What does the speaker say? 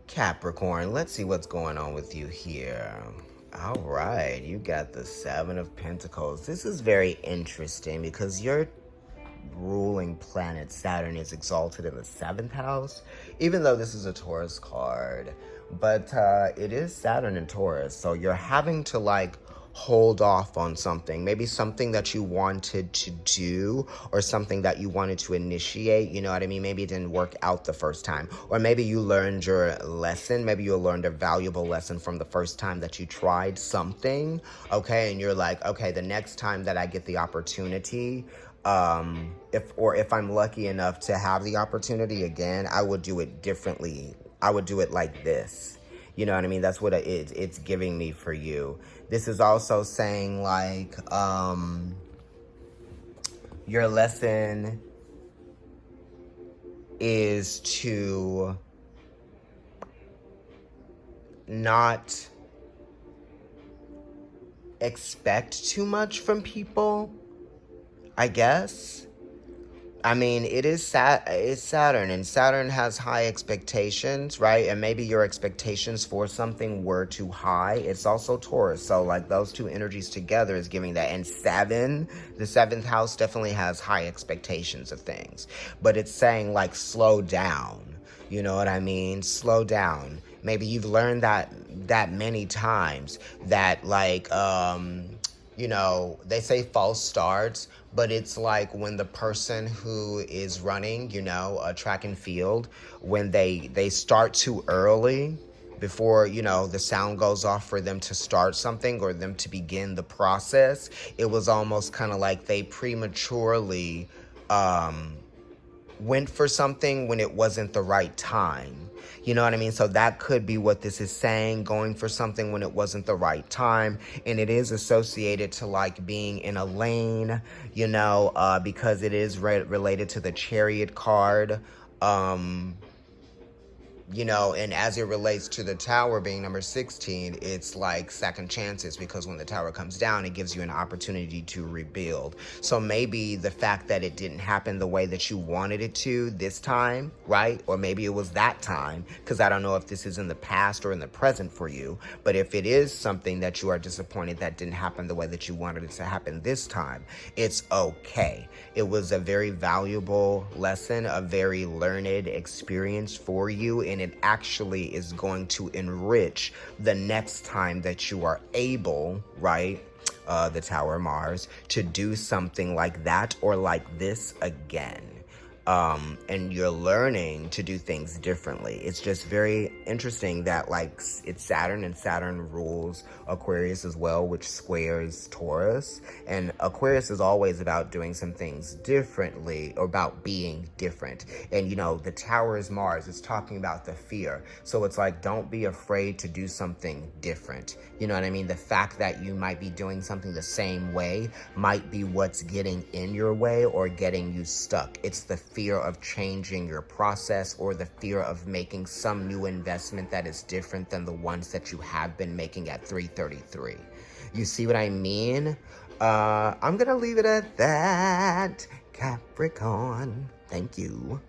Capricorn, let's see what's going on with you here. All right, you got the Seven of Pentacles. This is very interesting because your ruling planet Saturn is exalted in the 7th house, even though this is a Taurus card. But it is Saturn in Taurus, so you're having to hold off on something, maybe something that you wanted to do or something that you wanted to initiate, you know what I mean? Maybe it didn't work out the first time, or maybe you learned your lesson, maybe you learned a valuable lesson from the first time that you tried something, okay? And you're like, okay, the next time that I get the opportunity, if I'm lucky enough to have the opportunity again, I would do it differently. I would do it like this. You know what I mean? That's what it's giving me for you. This is also saying your lesson is to not expect too much from people, I guess. I mean, it's Saturn, and Saturn has high expectations, right? And maybe your expectations for something were too high. It's also Taurus, so those two energies together is giving that. And the 7th house definitely has high expectations of things, but it's saying slow down. You know what I mean? Slow down. Maybe you've learned that many times that they say false starts, but it's like when the person who is running, a track and field, when they start too early before, the sound goes off for them to start something or them to begin the process, it was almost kind of like they prematurely went for something when it wasn't the right time. You know what I mean? So that could be what this is saying, going for something when it wasn't the right time. And it is associated to being in a lane, because it is related to the Chariot card. And as it relates to the Tower being number 16, it's like second chances, because when the Tower comes down, it gives you an opportunity to rebuild. So maybe the fact that it didn't happen the way that you wanted it to this time, right? Or maybe it was that time, because I don't know if this is in the past or in the present for you, but if it is something that you are disappointed that didn't happen the way that you wanted it to happen this time, it's okay. It was a very valuable lesson, a very learned experience for you, and it actually is going to enrich the next time that you are able, right, the Tower Mars, to do something like that or like this again. And you're learning to do things differently. It's just very interesting that it's Saturn, and Saturn rules Aquarius as well, which squares Taurus. And Aquarius is always about doing some things differently, or about being different. And the Tower is Mars. It's talking about the fear. So it's don't be afraid to do something different. You know what I mean? The fact that you might be doing something the same way might be what's getting in your way or getting you stuck. It's the fear of changing your process, or the fear of making some new investment that is different than the ones that you have been making at 333. You see what I mean? I'm gonna leave it at that, Capricorn. Thank you.